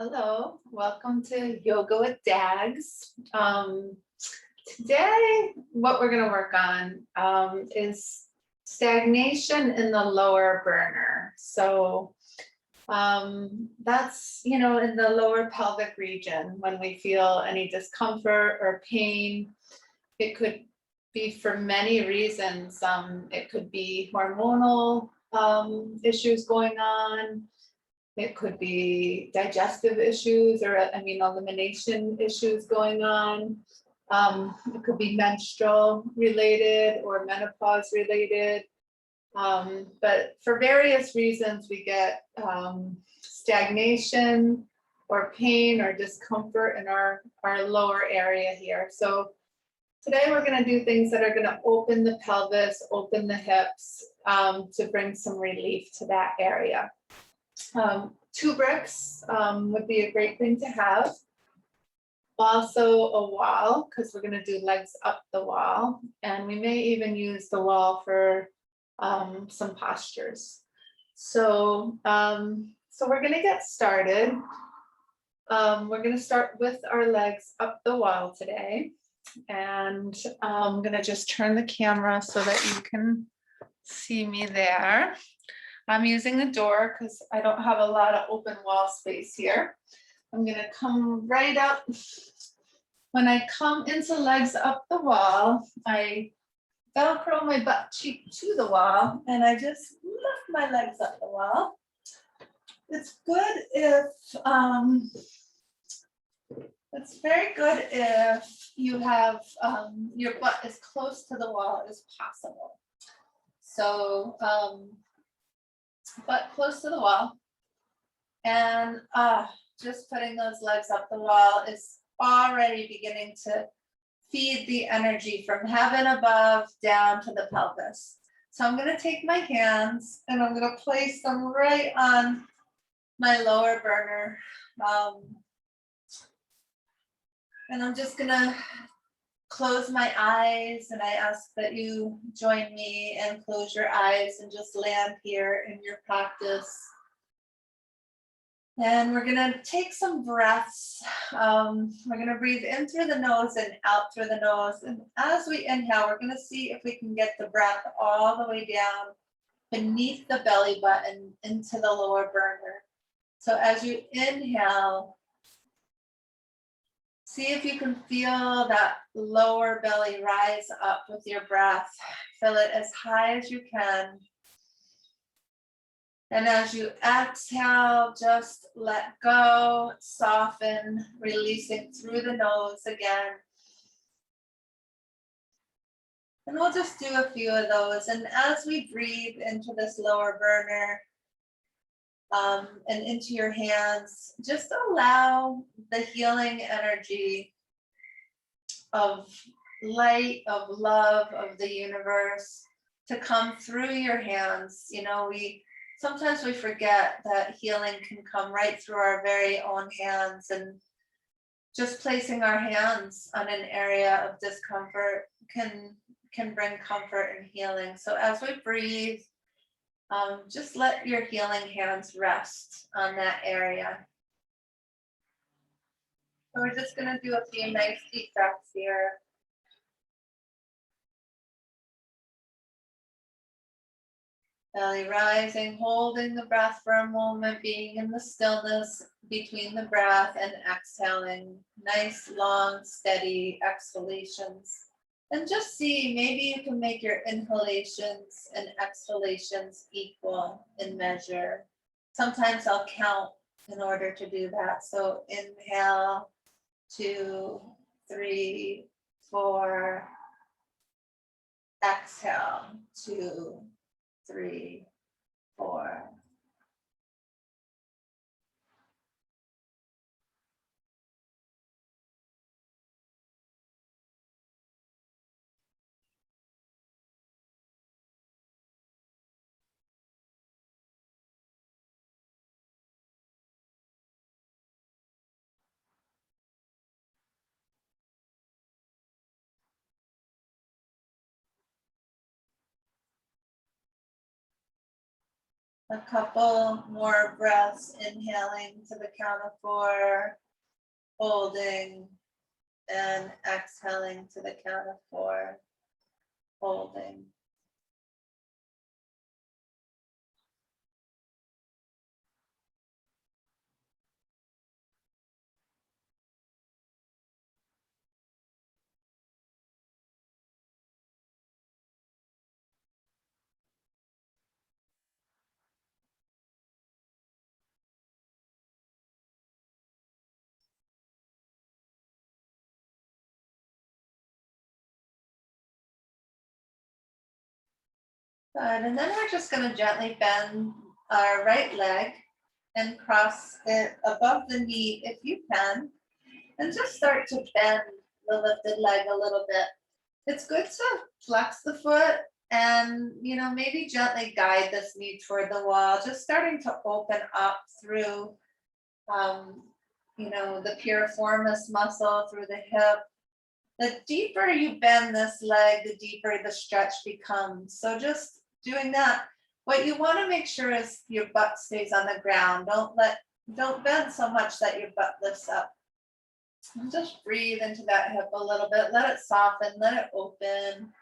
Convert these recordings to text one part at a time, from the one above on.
Hello, welcome to Yoga with Dags. Today, what we're going to work on is stagnation in the lower burner. So that's, in the lower pelvic region when we feel any discomfort or pain. It could be for many reasons. It could be hormonal issues going on. It could be digestive issues or elimination issues going on. It could be menstrual related or menopause related. But for various reasons, we get stagnation or pain or discomfort in our lower area here. So today we're going to do things that are going to open the pelvis, open the hips to bring some relief to that area. 2 bricks would be a great thing to have. Also a wall, because we're going to do legs up the wall. And we may even use the wall for some postures. So we're going to get started. We're going to start with our legs up the wall today. And I'm going to just turn the camera so that you can see me there. I'm using the door because I don't have a lot of open wall space here. I'm going to come right up. When I come into legs up the wall, I Velcro my butt cheek to the wall and I just lift my legs up the wall. It's very good if you have your butt as close to the wall as possible. So, butt close to the wall, and just putting those legs up the wall is already beginning to feed the energy from heaven above down to the pelvis. So I'm going to take my hands and I'm going to place them right on my lower burner, and I'm just going to close my eyes, and I ask that you join me and close your eyes and just land here in your practice. And we're going to take some breaths. We're going to breathe in through the nose and out through the nose. And as we inhale, we're going to see if we can get the breath all the way down beneath the belly button into the lower burner. So as you inhale, see if you can feel that lower belly rise up with your breath. Fill it as high as you can. And as you exhale, just let go, soften, releasing through the nose again. And we'll just do a few of those. And as we breathe into this lower burner, and into your hands, just allow the healing energy of light, of love, of the universe to come through your hands. Sometimes we forget that healing can come right through our very own hands, and just placing our hands on an area of discomfort can bring comfort and healing. So as we breathe, just let your healing hands rest on that area. So we're just going to do a few nice deep breaths here. Belly rising, holding the breath for a moment, being in the stillness between the breath and exhaling. Nice, long, steady exhalations. And just see, maybe you can make your inhalations and exhalations equal in measure. Sometimes I'll count in order to do that. So inhale, 2, 3, 4. Exhale, 2, 3, 4. A couple more breaths, inhaling to the count of 4, holding, and exhaling to the count of 4, holding. Good, and then we're just going to gently bend our right leg and cross it above the knee if you can, and just start to bend the lifted leg a little bit. It's good to flex the foot and, maybe gently guide this knee toward the wall, just starting to open up through, the piriformis muscle, through the hip. The deeper you bend this leg, the deeper the stretch becomes. So just doing that. What you want to make sure is your butt stays on the ground. Don't bend so much that your butt lifts up. And just breathe into that hip a little bit. Let it soften, let it open.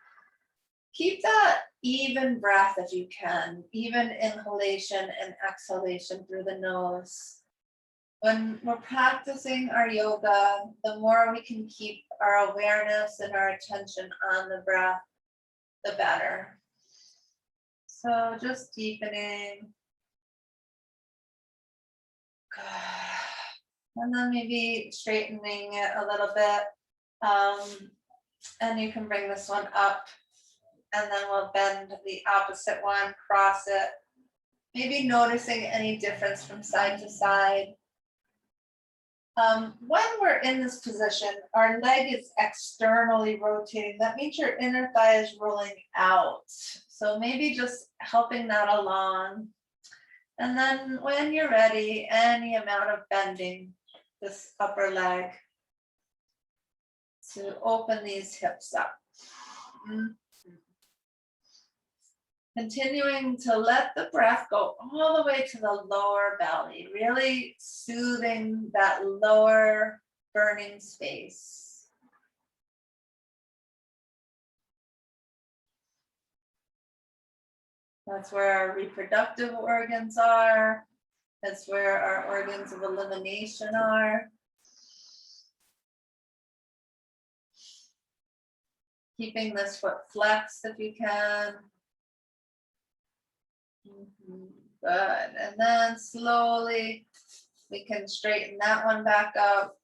Keep that even breath if you can, even inhalation and exhalation through the nose. When we're practicing our yoga, the more we can keep our awareness and our attention on the breath, the better. So just deepening. And then maybe straightening it a little bit. And you can bring this one up, and then we'll bend the opposite one, cross it. Maybe noticing any difference from side to side. When we're in this position, our leg is externally rotating. That means your inner thigh is rolling out. So maybe just helping that along. And then when you're ready, any amount of bending this upper leg to open these hips up. Continuing to let the breath go all the way to the lower belly, really soothing that lower burning space. That's where our reproductive organs are. That's where our organs of elimination are. Keeping this foot flexed if you can. Good, and then slowly we can straighten that one back up.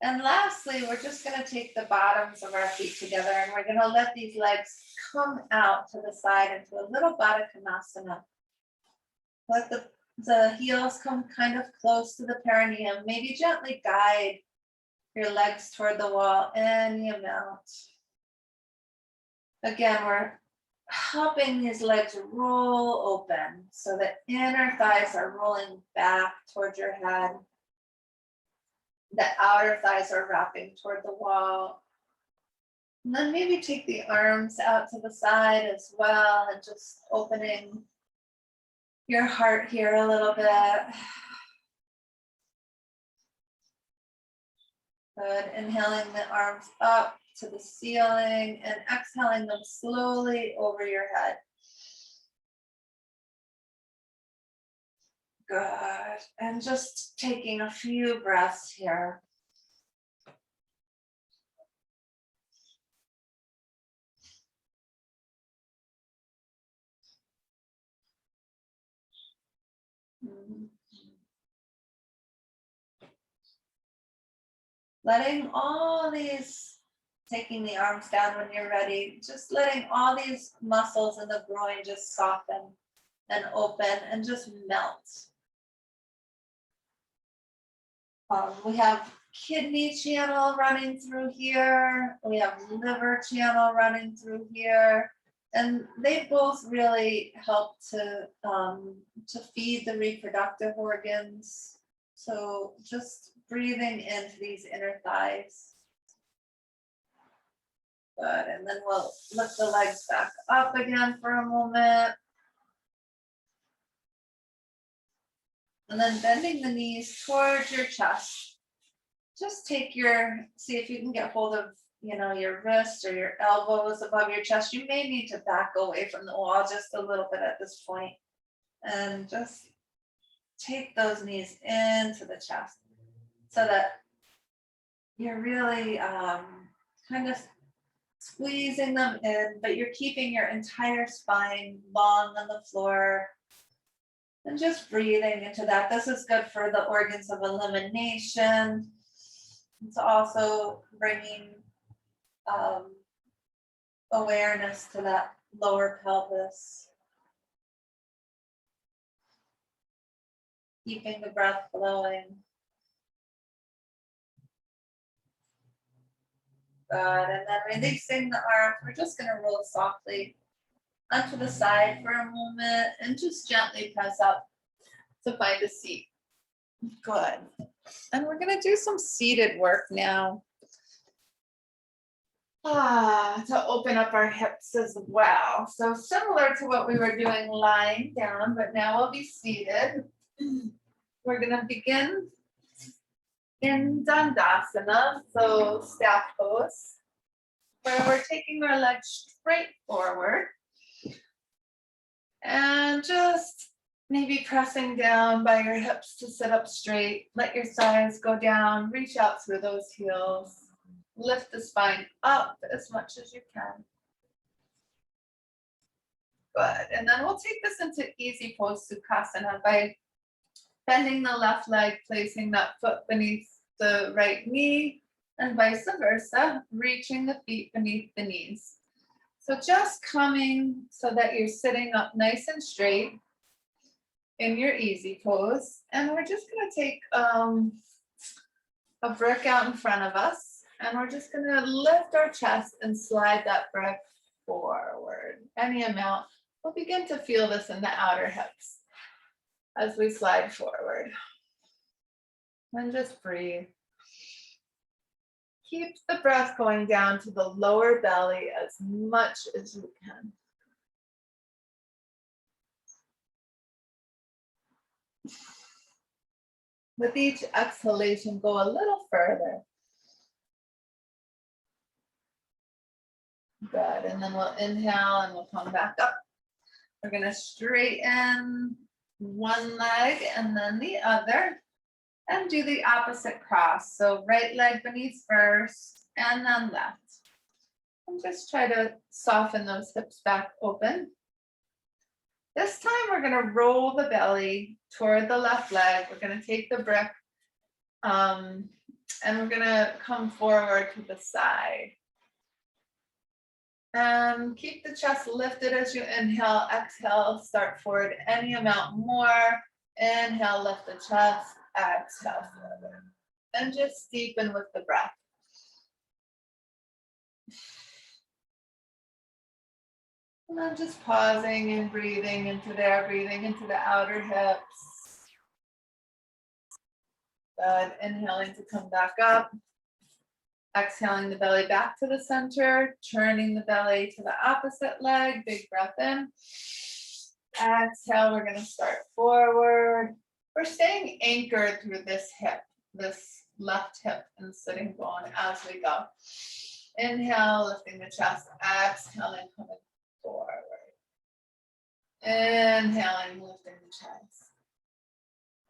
And lastly, we're just going to take the bottoms of our feet together, and we're going to let these legs come out to the side into a little Badakanasana. Let the heels come kind of close to the perineum. Maybe gently guide your legs toward the wall any amount. Again, we're helping these legs roll open so the inner thighs are rolling back towards your head. The outer thighs are wrapping toward the wall. And then maybe take the arms out to the side as well, and just opening your heart here a little bit. Good. Inhaling the arms up to the ceiling and exhaling them slowly over your head. Good. And just taking a few breaths here. Letting all these, taking the arms down when you're ready, just letting all these muscles in the groin just soften and open and just melt. We have kidney channel running through here. We have liver channel running through here. And they both really help to feed the reproductive organs. So just breathing into these inner thighs. Good, and then we'll lift the legs back up again for a moment. And then bending the knees towards your chest. Just take see if you can get hold of, your wrists or your elbows above your chest. You may need to back away from the wall just a little bit at this point. And just take those knees into the chest so that you're really kind of squeezing them in, but you're keeping your entire spine long on the floor. And just breathing into that. This is good for the organs of elimination. It's also bringing awareness to that lower pelvis. Keeping the breath flowing. Good, and then releasing the arms. We're just going to roll softly onto the side for a moment and just gently press up to find a seat. Good. And we're going to do some seated work now. To open up our hips as well. So similar to what we were doing lying down, but now we'll be seated. We're going to begin in Dandasana, so staff pose, where we're taking our legs straight forward and just maybe pressing down by your hips to sit up straight. Let your sides go down, reach out through those heels. Lift the spine up as much as you can. Good, and then we'll take this into easy pose Sukasana by bending the left leg, placing that foot beneath the right knee, and vice versa, reaching the feet beneath the knees. So just coming so that you're sitting up nice and straight in your easy pose. And we're just gonna take a brick out in front of us. And we're just gonna lift our chest and slide that brick forward, any amount. We'll begin to feel this in the outer hips as we slide forward. And just breathe. Keep the breath going down to the lower belly as much as you can. With each exhalation, go a little further. Good, and then we'll inhale and we'll come back up. We're gonna straighten one leg and then the other and do the opposite cross. So right leg beneath first and then left. And just try to soften those hips back open. This time we're gonna roll the belly toward the left leg. We're gonna take the brick and we're gonna come forward to the side. And keep the chest lifted as you inhale, exhale, start forward any amount more. Inhale, lift the chest, exhale forward. And just deepen with the breath. And then just pausing and breathing into there, breathing into the outer hips. Good, inhaling to come back up. Exhaling the belly back to the center, turning the belly to the opposite leg, big breath in. Exhale, we're gonna start forward. We're staying anchored through this hip, this left hip and sitting bone as we go. Inhale, lifting the chest, exhaling, coming forward. Inhaling, lifting the chest.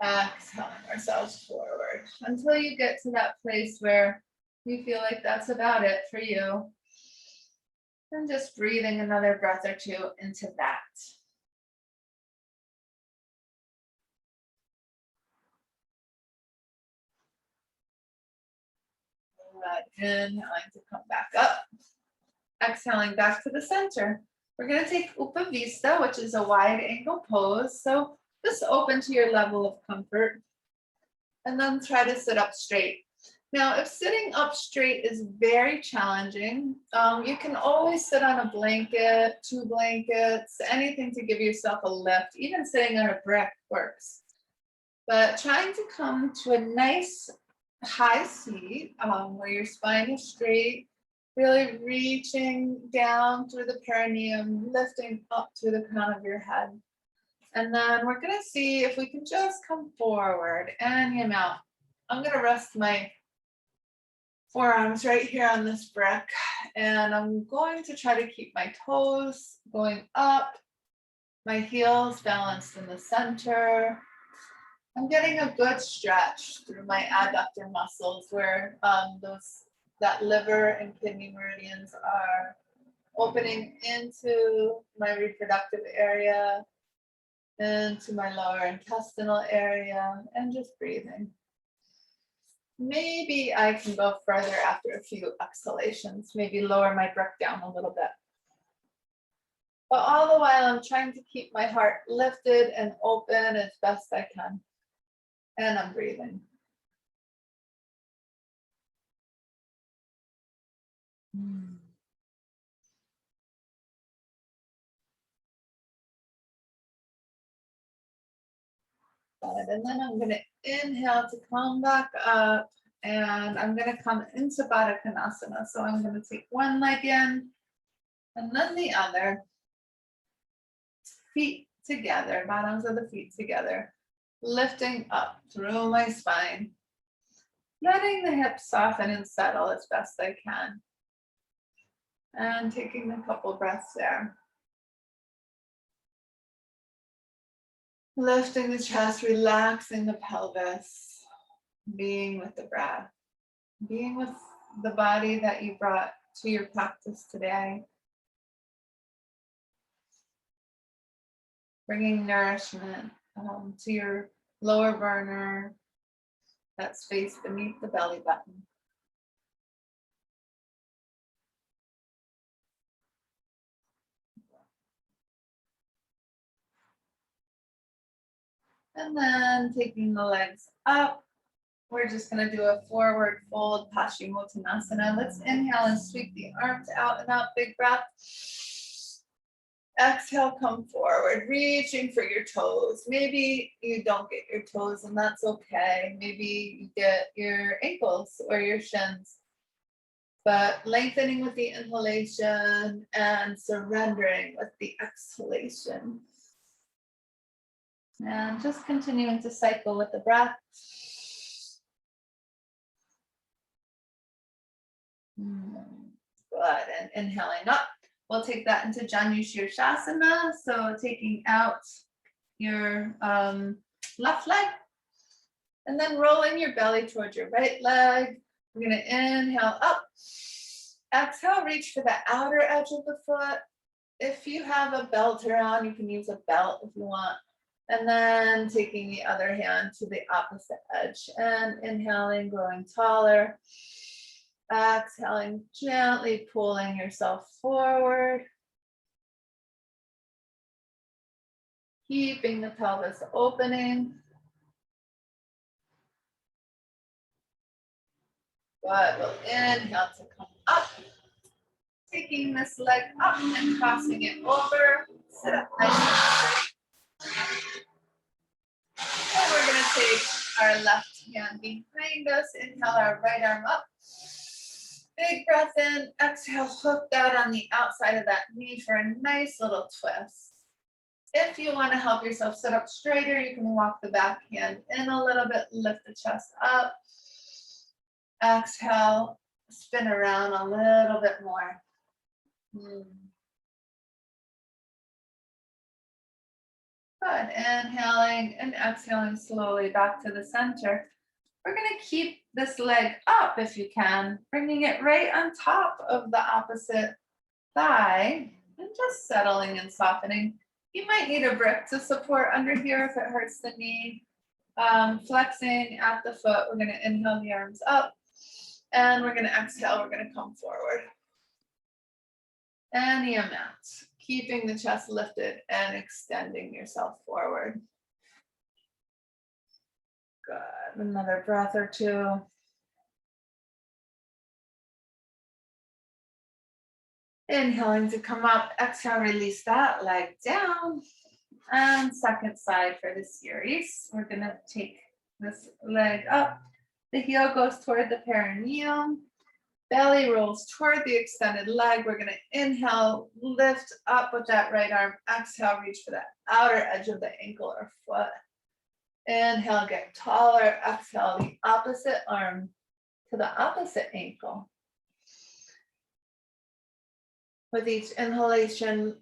Exhaling ourselves forward until you get to that place where you feel like that's about it for you. And just breathing another breath or two into that. Inhaling to come back up. Exhaling back to the center. We're going to take Upavista, which is a wide angle pose. So just open to your level of comfort. And then try to sit up straight. Now, if sitting up straight is very challenging, you can always sit on a blanket, 2 blankets, anything to give yourself a lift. Even sitting on a brick works. But trying to come to a nice high seat where your spine is straight, really reaching down through the perineum, lifting up through the crown of your head. And then we're gonna see if we can just come forward and yam out. I'm gonna rest my forearms right here on this brick, and I'm going to try to keep my toes going up, my heels balanced in the center. I'm getting a good stretch through my adductor muscles where that liver and kidney meridians are opening into my reproductive area, into my lower intestinal area, and just breathing. Maybe I can go further after a few exhalations, maybe lower my breath down a little bit. But all the while, I'm trying to keep my heart lifted and open as best I can. And I'm breathing. Good. And then I'm going to inhale to come back up, and I'm going to come into Badakanasana. So I'm going to take one leg in and then the other. Feet together, bottoms of the feet together, lifting up through my spine, letting the hips soften and settle as best I can. And taking a couple breaths there. Lifting the chest, relaxing the pelvis, being with the breath, being with the body that you brought to your practice today. Bringing nourishment to your lower burner, that space beneath the belly button. And then taking the legs up, we're just going to do a forward fold, Paschimottanasana. Let's inhale and sweep the arms out and out, big breath. Exhale, come forward, reaching for your toes. Maybe you don't get your toes, and that's okay. Maybe you get your ankles or your shins. But lengthening with the inhalation and surrendering with the exhalation. And just continuing to cycle with the breath. Good, and inhaling up. We'll take that into Shavasana. So taking out your left leg and then rolling your belly towards your right leg. We're gonna inhale up. Exhale, reach for the outer edge of the foot. If you have a belt around, you can use a belt if you want. And then taking the other hand to the opposite edge and inhaling, growing taller. Exhaling, gently pulling yourself forward. Keeping the pelvis opening. Good, we'll inhale to come up. Taking this leg up and crossing it over. Sit up nice and straight. And we're going to take our left hand behind us. Inhale our right arm up. Big breath in. Exhale, hook that on the outside of that knee for a nice little twist. If you want to help yourself sit up straighter, you can walk the back hand in a little bit, lift the chest up. Exhale, spin around a little bit more. Good, inhaling and exhaling slowly back to the center. We're going to keep this leg up if you can, bringing it right on top of the opposite thigh and just settling and softening. You might need a brick to support under here if it hurts the knee. Flexing at the foot, we're going to inhale the arms up and we're going to exhale, we're going to come forward. Any amount, keeping the chest lifted and extending yourself forward. Good, another breath or two. Inhaling to come up, exhale, release that leg down. And second side for the series. We're gonna take this leg up. The heel goes toward the perineum. Belly rolls toward the extended leg. We're going to inhale, lift up with that right arm. Exhale, reach for that outer edge of the ankle or foot. Inhale, get taller. Exhale, the opposite arm to the opposite ankle. With each inhalation,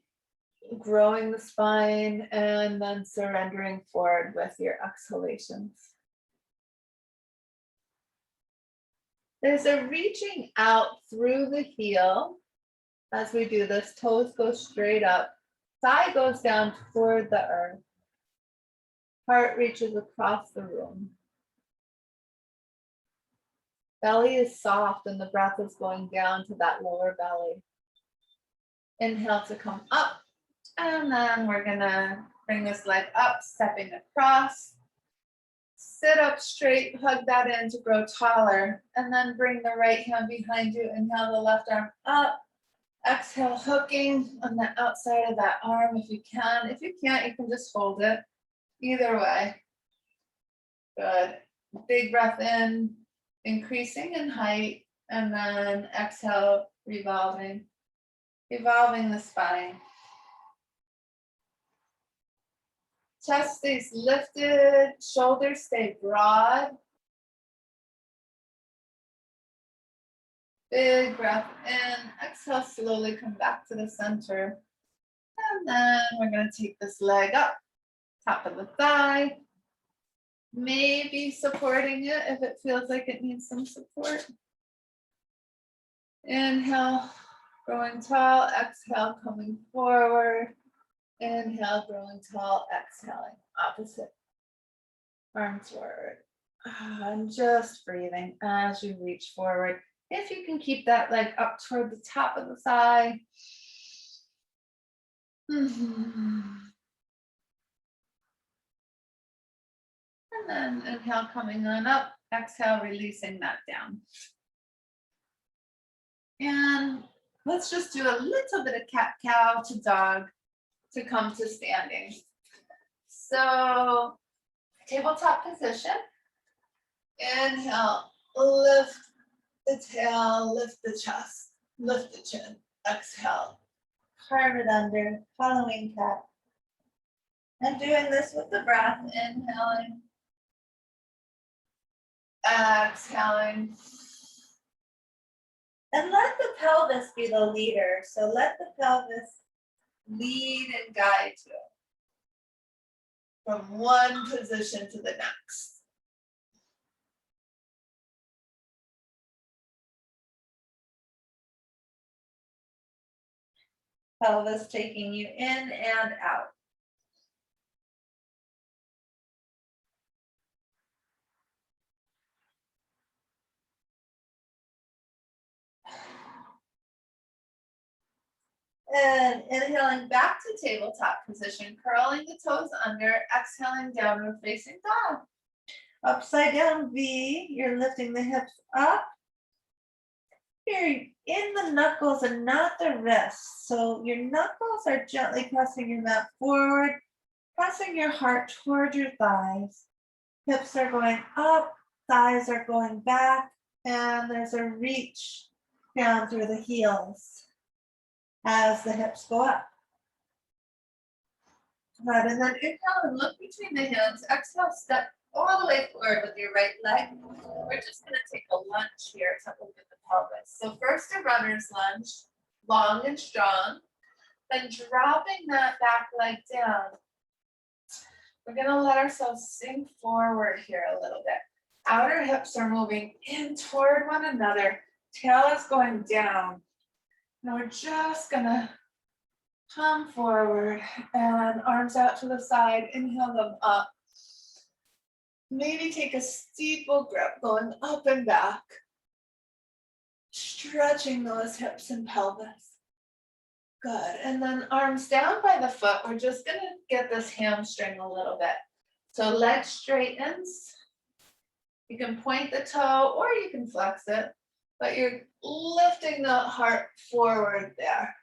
growing the spine and then surrendering forward with your exhalations. There's a reaching out through the heel as we do this. Toes go straight up. Thigh goes down toward the earth. Heart reaches across the room. Belly is soft and the breath is going down to that lower belly. Inhale to come up. And then we're gonna bring this leg up, stepping across. Sit up straight, hug that in to grow taller. And then bring the right hand behind you. Inhale the left arm up. Exhale, hooking on the outside of that arm if you can. If you can't, you can just hold it. Either way. Good. Big breath in, increasing in height. And then exhale, revolving. Evolving the spine. Chest stays lifted, shoulders stay broad. Big breath in, exhale, slowly come back to the center. And then we're going to take this leg up, top of the thigh. Maybe supporting it if it feels like it needs some support. Inhale, growing tall, exhale, coming forward. Inhale, growing tall, exhaling, opposite. Arms forward. And just breathing as you reach forward. If you can keep that leg up toward the top of the thigh. And then inhale, coming on up. Exhale, releasing that down. And let's just do a little bit of cat-cow to dog to come to standing. So, tabletop position. Inhale, lift the tail, lift the chest, lift the chin. Exhale, carve it under, following cat. And doing this with the breath, inhaling, exhaling. And let the pelvis be the leader. So let the pelvis lead and guide you from one position to the next. Pelvis taking you in and out. And inhaling back to tabletop position, curling the toes under, exhaling downward facing dog. Upside down V, you're lifting the hips up. You're in the knuckles and not the wrists. So your knuckles are gently pressing your mat forward, pressing your heart toward your thighs. Hips are going up, thighs are going back, and there's a reach down through the heels as the hips go up. Good, and then inhale and look between the hands. Exhale, step all the way forward with your right leg. We're just going to take a lunge here to open the pelvis. So first a runner's lunge, long and strong. Then dropping that back leg down. We're going to let ourselves sink forward here a little bit. Outer hips are moving in toward one another. Tail is going down. Now we're just gonna come forward and arms out to the side, inhale them up. Maybe take a steeple grip going up and back. Stretching those hips and pelvis. Good, and then arms down by the foot. We're just gonna get this hamstring a little bit. So leg straightens. You can point the toe or you can flex it. But you're lifting the heart forward there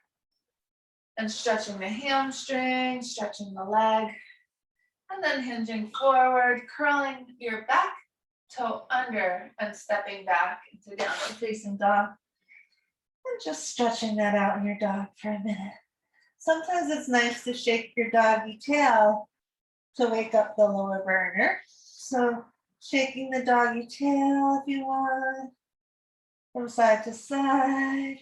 and stretching the hamstring, stretching the leg, and then hinging forward, curling your back toe under and stepping back into downward facing dog. And just stretching that out in your dog for a minute. Sometimes it's nice to shake your doggy tail to wake up the lower burner. So shaking the doggy tail if you want, from side to side.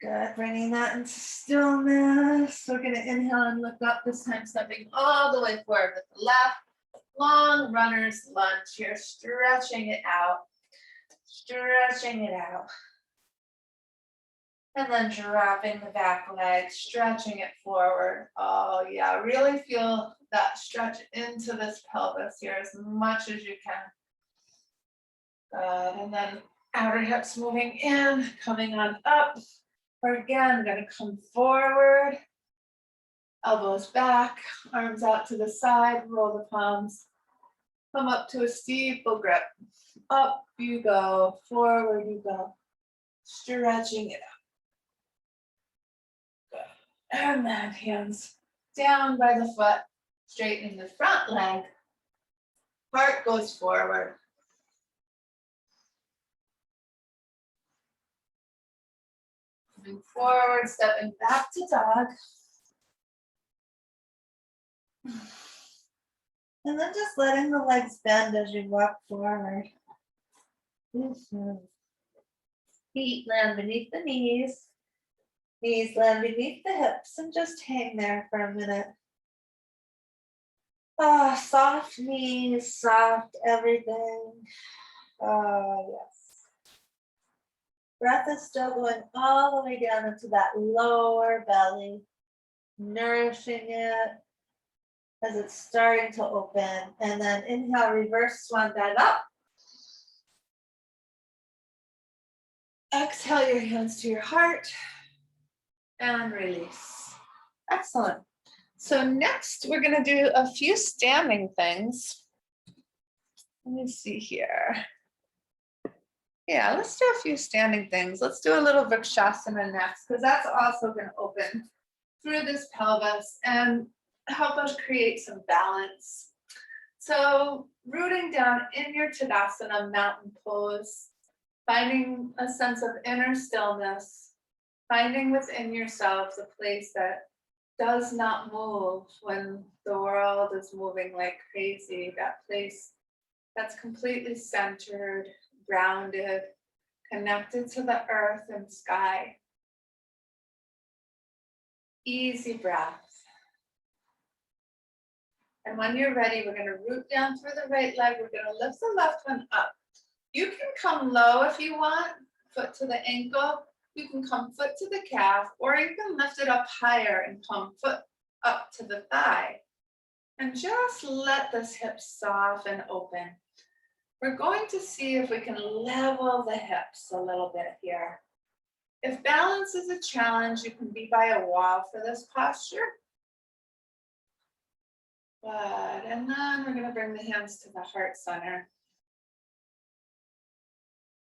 Good, bringing that into stillness. We're gonna inhale and look up, this time stepping all the way forward with the left. Long runner's lunge here, stretching it out. Stretching it out. And then dropping the back leg, stretching it forward. Oh yeah, really feel that stretch into this pelvis here as much as you can. Good, and then outer hips moving in, coming on up. We're again gonna come forward, elbows back, arms out to the side, roll the palms. Come up to a steeple grip. Up you go, forward you go. Stretching it out. Good. And then hands down by the foot, straightening the front leg. Heart goes forward. Moving forward, stepping back to dog. And then just letting the legs bend as you walk forward. Feet land beneath the knees. Knees land beneath the hips, and just hang there for a minute. Ah, soft knees, soft everything. Oh, yes. Breath is still going all the way down into that lower belly, nourishing it as it's starting to open. And then inhale, reverse swan dive up. Exhale your hands to your heart and release. Excellent. So next we're going to do a few standing things. Let me see here. Yeah, let's do a few standing things. Let's do a little Bakshasana next, because that's also going to open through this pelvis and help us create some balance. So rooting down in your Tadasana mountain pose, finding a sense of inner stillness, finding within yourselves a place that does not move when the world is moving like crazy, that place that's completely centered, grounded, connected to the earth and sky. Easy breath. And when you're ready, we're going to root down through the right leg. We're going to lift the left one up. You can come low if you want, foot to the ankle. You can come foot to the calf, or you can lift it up higher and come foot up to the thigh. And just let this hip soften open. We're going to see if we can level the hips a little bit here. If balance is a challenge, you can be by a wall for this posture. Good, and then we're going to bring the hands to the heart center.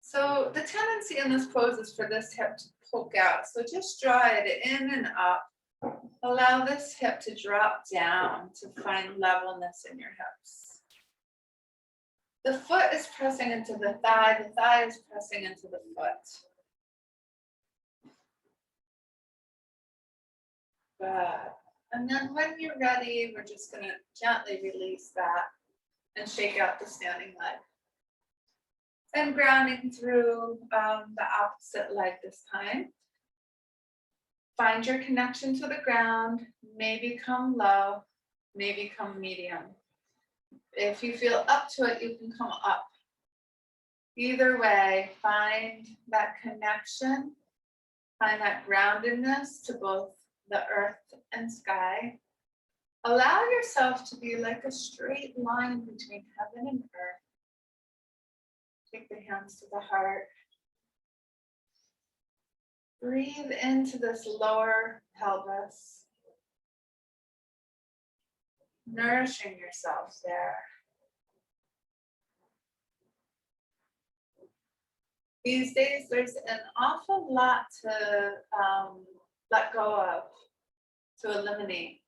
So the tendency in this pose is for this hip to poke out. So just draw it in and up. Allow this hip to drop down to find levelness in your hips. The foot is pressing into the thigh is pressing into the foot. Good. And then when you're ready, we're just going to gently release that and shake out the standing leg. And grounding through the opposite leg this time. Find your connection to the ground, maybe come low, maybe come medium. If you feel up to it, you can come up. Either way, find that connection, find that groundedness to both the earth and sky. Allow yourself to be like a straight line between heaven and earth. Take the hands to the heart. Breathe into this lower pelvis. Nourishing yourself there. These days, there's an awful lot to let go of, to eliminate.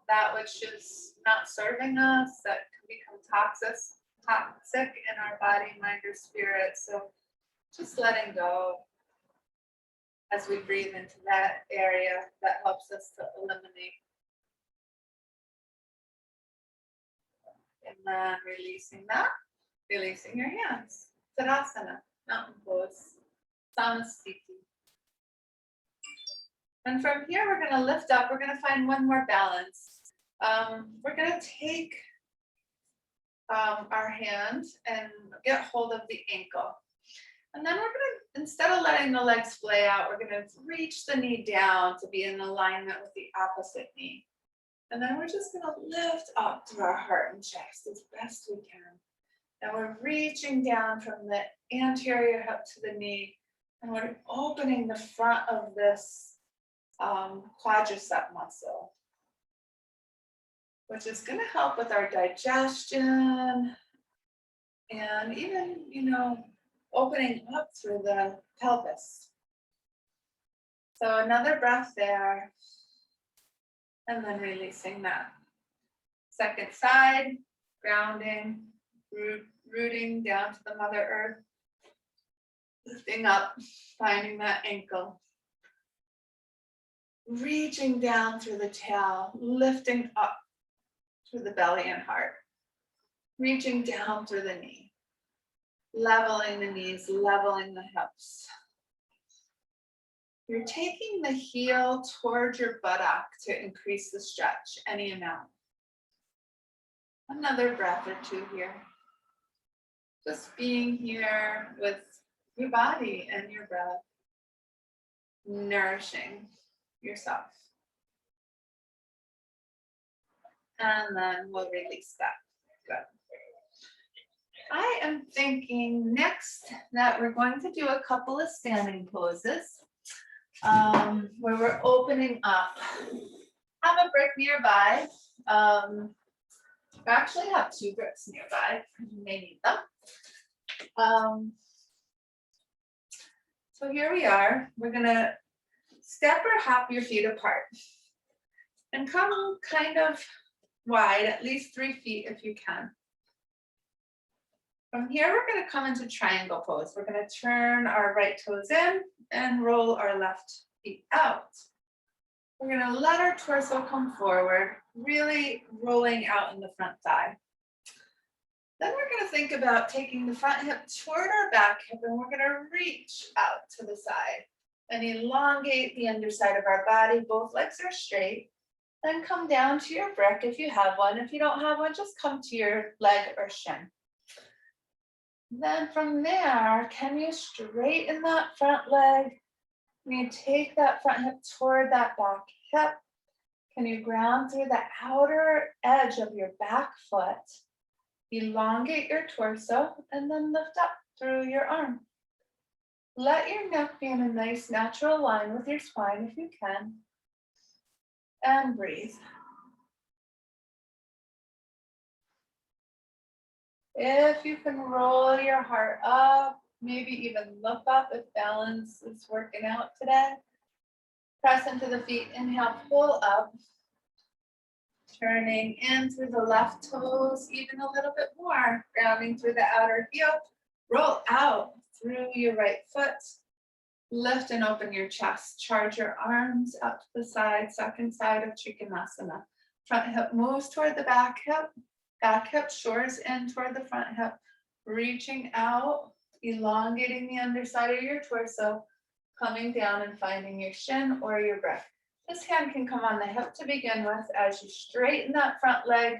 That which is not serving us, that can become toxic in our body, mind, or spirit. So Just letting go as we breathe into that area that helps us to eliminate. And then releasing that, releasing your hands. Tadasana, mountain pose, Samasthiti. And from here, we're going to lift up. We're going to find one more balance. We're going to take our hand and get hold of the ankle. And then we're going to, instead of letting the legs splay out, we're going to reach the knee down to be in alignment with the opposite knee. And then we're just going to lift up through our heart and chest as best we can. And we're reaching down from the anterior hip to the knee. And we're opening the front of this quadricep muscle, which is going to help with our digestion and even, opening up through the pelvis. So another breath there, and then releasing that. Second side, grounding, rooting down to the Mother Earth, lifting up, finding that ankle. Reaching down through the tail, lifting up through the belly and heart. Reaching down through the knee. Leveling the knees, leveling the hips. You're taking the heel towards your buttock to increase the stretch, any amount. Another breath or two here. Just being here with your body and your breath. Nourishing yourself. And then we'll release that. Good. I am thinking next that we're going to do a couple of standing poses where we're opening up. Have a brick nearby. I actually have 2 bricks nearby. You may need them. So here we are. We're going to step or hop your feet apart and come kind of wide, at least 3 feet if you can. From here, we're going to come into triangle pose. We're going to turn our right toes in and roll our left feet out. We're going to let our torso come forward, really rolling out in the front thigh. Then we're going to think about taking the front hip toward our back hip, and we're going to reach out to the side and elongate the underside of our body. Both legs are straight. Then come down to your brick if you have one. If you don't have one, just come to your leg or shin. Then from there, can you straighten that front leg? Can you take that front hip toward that back hip? Can you ground through the outer edge of your back foot? Elongate your torso and then lift up through your arm. Let your neck be in a nice natural line with your spine if you can. And breathe. If you can roll your heart up, maybe even look up if balance is working out today. Press into the feet, inhale, pull up. Turning in through the left toes, even a little bit more. Grounding through the outer heel. Roll out through your right foot. Lift and open your chest. Charge your arms up to the side, second side of Trikonasana. Front hip moves toward the back hip. Back hip shores in toward the front hip. Reaching out, elongating the underside of your torso. Coming down and finding your shin or your brick. This hand can come on the hip to begin with as you straighten that front leg.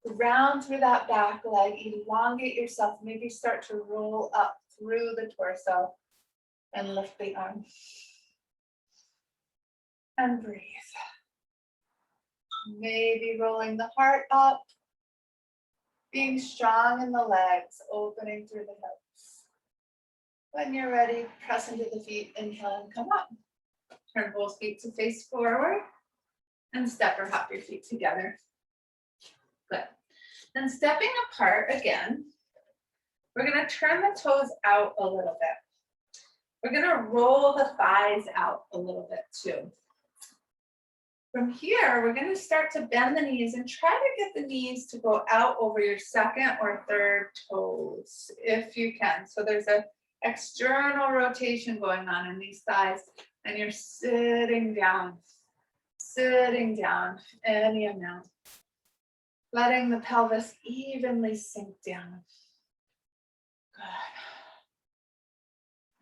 Round through that back leg. Elongate yourself. Maybe start to roll up through the torso. And lift the arm. And breathe. Maybe rolling the heart up. Being strong in the legs, opening through the hips. When you're ready, press into the feet, inhale and come up. Turn both feet to face forward. And step or hop your feet together. Good. Then stepping apart again, we're going to turn the toes out a little bit. We're going to roll the thighs out a little bit too. From here, we're going to start to bend the knees and try to get the knees to go out over your second or third toes, if you can. So there's a external rotation going on in these thighs, and you're sitting down any amount, letting the pelvis evenly sink down. Good.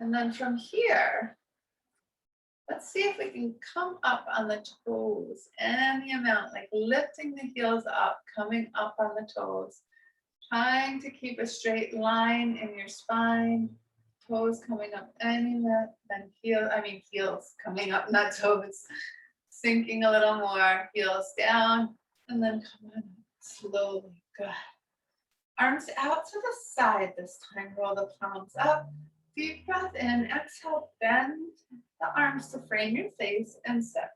And then from here, let's see if we can come up on the toes, any amount, like lifting the heels up, coming up on the toes, trying to keep a straight line in your spine, toes coming up any amount, then heels coming up, not toes, sinking a little more, heels down, and then come on slowly. Good. Arms out to the side this time, roll the palms up. Deep breath in, exhale, bend the arms to frame your face and sit.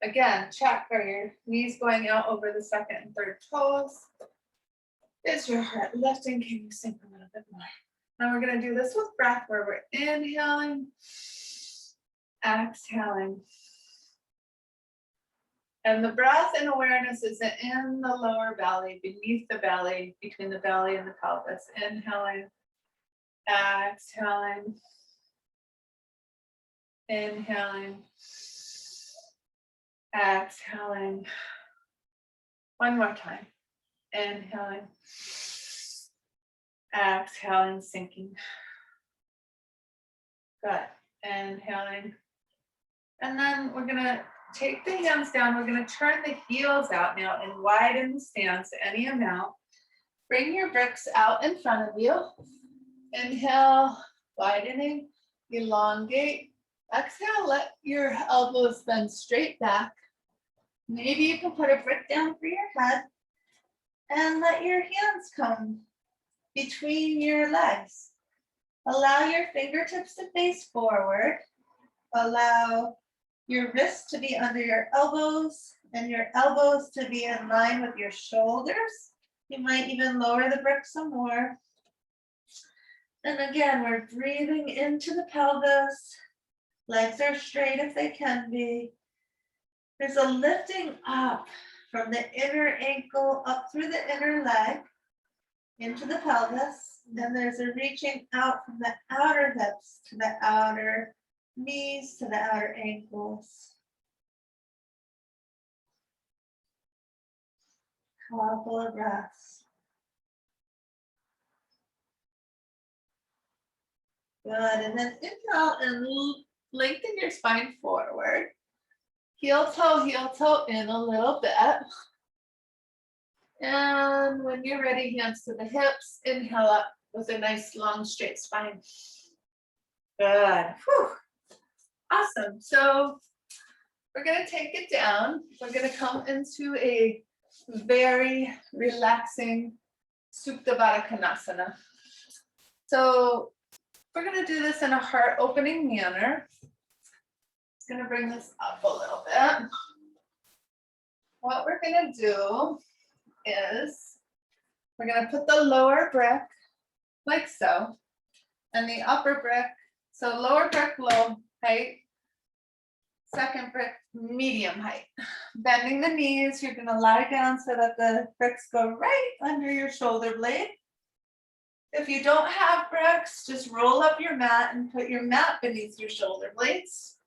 Again, check, are your knees going out over the second and third toes? Is your heart lifting? Can you sink a little bit more? Now we're going to do this with breath where we're inhaling, exhaling. And the breath and awareness is in the lower belly, beneath the belly, between the belly and the pelvis. Inhaling, exhaling, inhaling, exhaling. One more time. Inhaling, exhaling, sinking. Good. Inhaling. And then we're going to take the hands down. We're going to turn the heels out now and widen the stance any amount. Bring your bricks out in front of you. Inhale, widening, elongate. Exhale, let your elbows bend straight back. Maybe you can put a brick down for your head and let your hands come between your legs. Allow your fingertips to face forward. Allow your wrists to be under your elbows and your elbows to be in line with your shoulders. You might even lower the brick some more. And again, we're breathing into the pelvis. Legs are straight if they can be. There's a lifting up from the inner ankle up through the inner leg into the pelvis. Then there's a reaching out from the outer hips to the outer knees to the outer ankles. Couple of breaths. Good, and then inhale and lengthen your spine forward. Heel toe in a little bit. And when you're ready, hands to the hips, inhale up with a nice long straight spine. Good. Whew. Awesome. So we're going to take it down. We're going to come into a very relaxing Supta Badakanasana. So we're going to do this in a heart opening manner. Just going to bring this up a little bit. What we're going to do is we're going to put the lower brick like so, and the upper brick, so lower brick low height, second brick medium height. Bending the knees, you're going to lie down so that the bricks go right under your shoulder blade. If you don't have bricks, just roll up your mat and put your mat beneath your shoulder blades.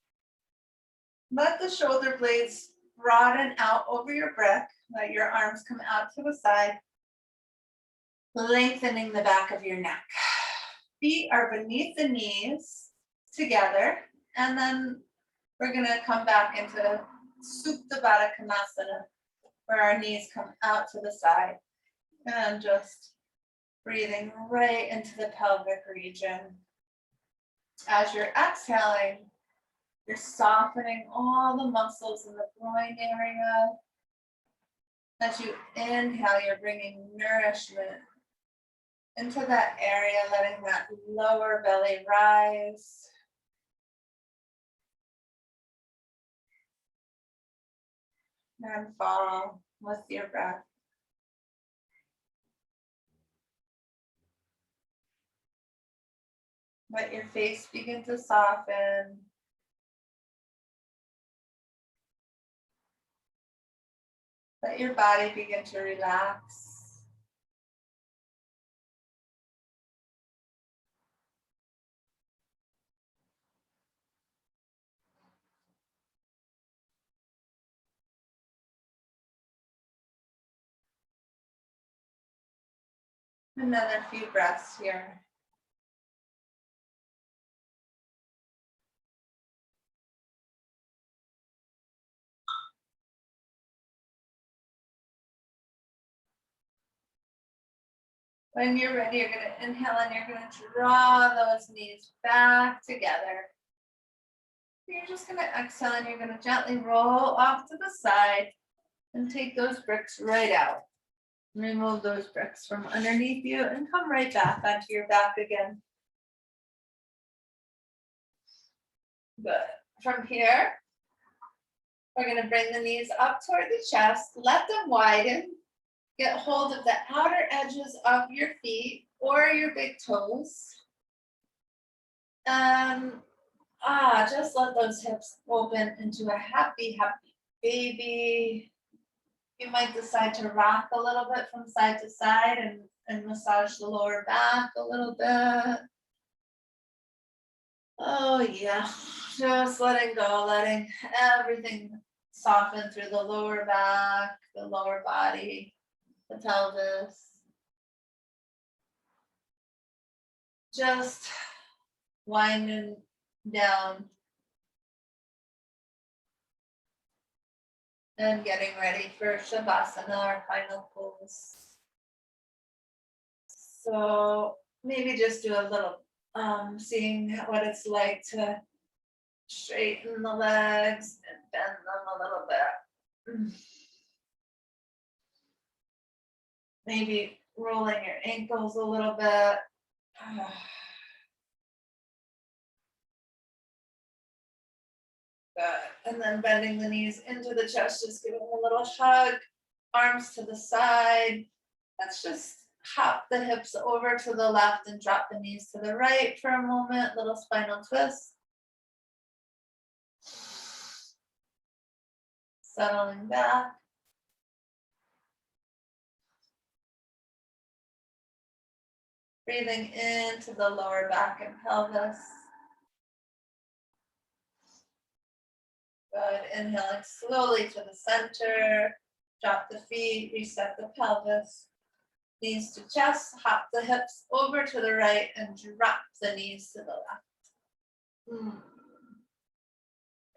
Let the shoulder blades broaden out over your brick. Let your arms come out to the side, lengthening the back of your neck. Feet are beneath the knees together, and then we're going to come back into Supta Badakanasana, where our knees come out to the side, and just breathing right into the pelvic region. As you're exhaling, you're softening all the muscles in the groin area. As you inhale, you're bringing nourishment into that area, letting that lower belly rise. And fall with your breath. Let your face begin to soften. Let your body begin to relax. Another few breaths here. When you're ready, you're going to inhale and you're going to draw those knees back together. You're just going to exhale and you're going to gently roll off to the side and take those bricks right out. Remove those bricks from underneath you and come right back onto your back again. Good. From here, we're going to bring the knees up toward the chest, let them widen. Get hold of the outer edges of your feet or your big toes. And just let those hips open into a happy, happy baby. You might decide to rock a little bit from side to side and massage the lower back a little bit. Oh yeah, just letting go, letting everything soften through the lower back, the lower body, the pelvis. Just winding down and getting ready for Shavasana, our final pose. So maybe just do a little seeing what it's like to straighten the legs and bend them a little bit. Maybe rolling your ankles a little bit. Good. And then bending the knees into the chest, just giving a little hug, arms to the side. Let's just hop the hips over to the left and drop the knees to the right for a moment, little spinal twist. Settling back. Breathing into the lower back and pelvis. Good. Inhaling slowly to the center. Drop the feet, reset the pelvis. Knees to chest, hop the hips over to the right and drop the knees to the left.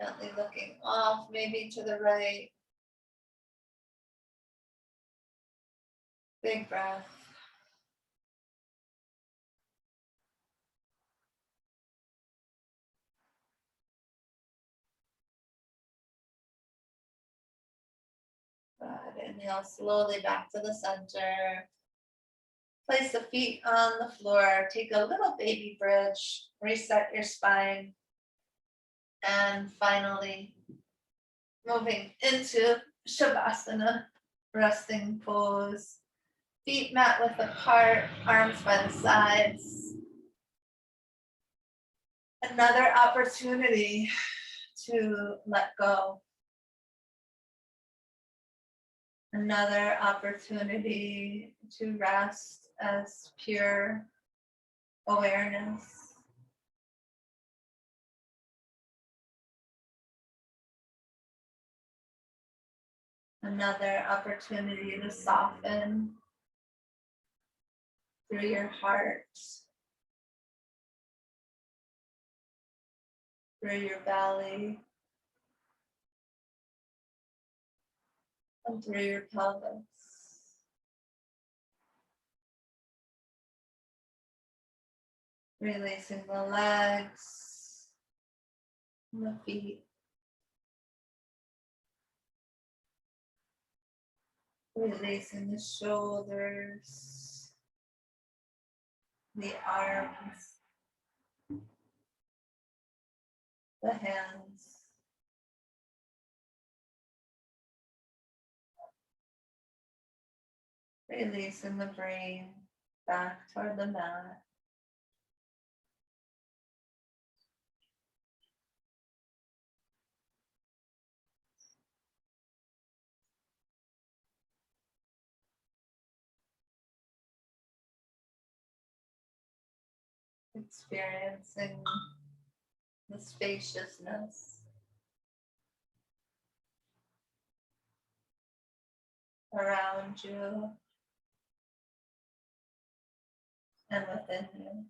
Gently looking off, maybe to the right. Big breath. Good. Inhale slowly back to the center. Place the feet on the floor. Take a little baby bridge. Reset your spine. And finally, moving into Shavasana, resting pose. Feet mat width apart, arms by the sides. Another opportunity to let go. Another opportunity to rest as pure awareness. Another opportunity to soften through your heart, through your belly, and through your pelvis. Releasing the legs, and the feet. Releasing the shoulders, the arms, the hands. Releasing the brain back toward the mat. Experiencing the spaciousness around you. and within you.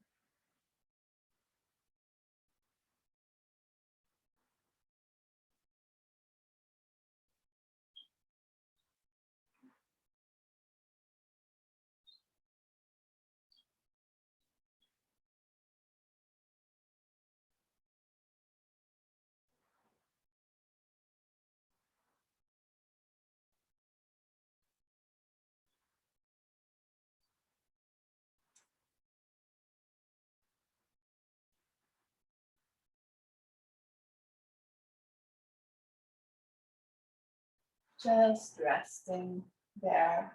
Just resting there.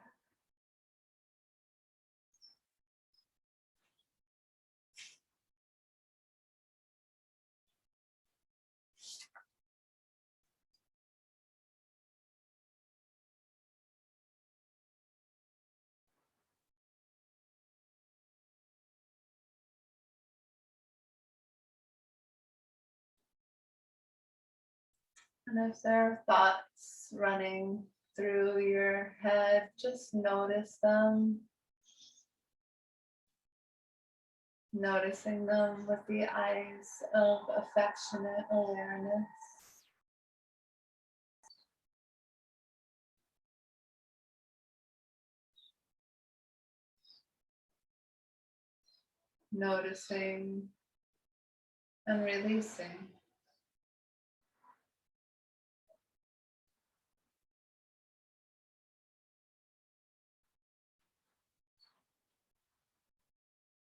And if there are thoughts running through your head, just notice them. Noticing them with the eyes of affectionate awareness. Noticing and releasing.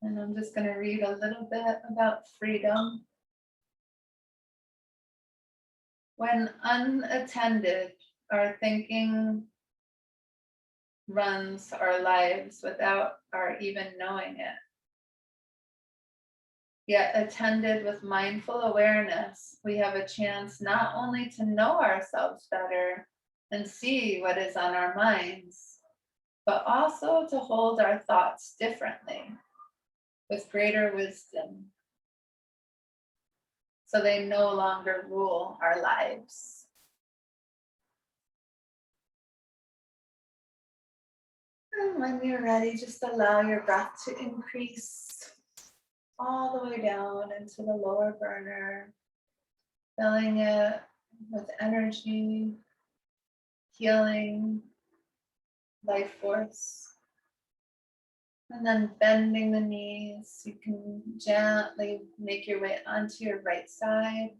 And I'm just going to read a little bit about freedom. When unattended, our thinking runs our lives without our even knowing it. Yet attended with mindful awareness, we have a chance not only to know ourselves better and see what is on our minds, but also to hold our thoughts differently, with greater wisdom, so they no longer rule our lives. And when you're ready, just allow your breath to increase all the way down into the lower burner, filling it with energy, healing, life force. And then bending the knees, you can gently make your way onto your right side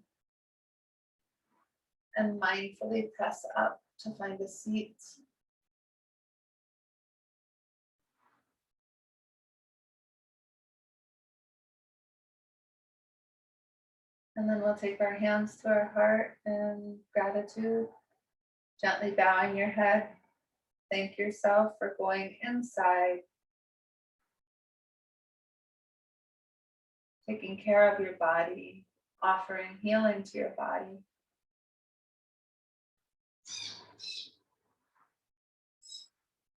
and mindfully press up to find a seat. And then we'll take our hands to our heart in gratitude, gently bowing your head. Thank yourself for going inside, taking care of your body, offering healing to your body.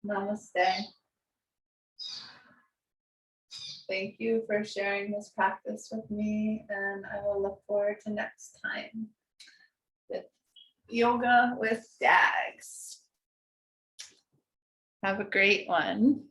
Namaste. Thank you for sharing this practice with me, and I will look forward to next time with Yoga with Dags. Have a great one.